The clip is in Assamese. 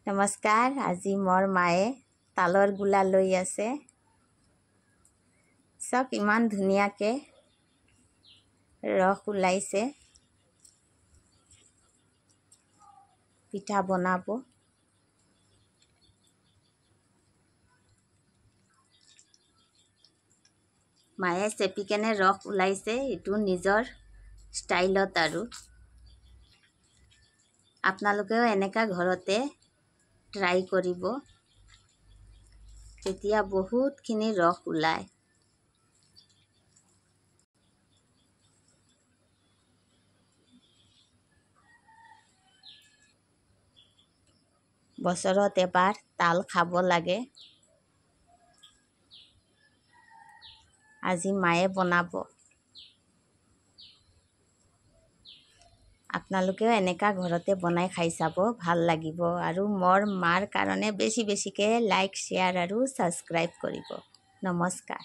নমস্কাৰ। আজি মোৰ মায়ে তালৰ গোলা লৈ আছে। চব ইমান ধুনীয়াকে ৰস ওলাইছে। পিঠা বনাব। মায়ে চেপি কেনে ৰস ওলাইছে, এইটো নিজৰ ষ্টাইলত আৰু। আপোনালোকেও এনেকা ঘৰতে ট্ৰাই কৰিব, তেতিয়া বহুতখিনি ৰস ওলায়। বছৰত এবাৰ তাল খাব লাগে। আজি মায়ে বনাব। আপোনালোকেও এনেকা ঘৰতে বনাই খাই চাব, ভাল লাগিব। আৰু মোৰ মাৰ কাৰণে বেছিকৈ লাইক, শ্বেয়াৰ আৰু ছাবস্ক্ৰাইব কৰিব। নমস্কাৰ।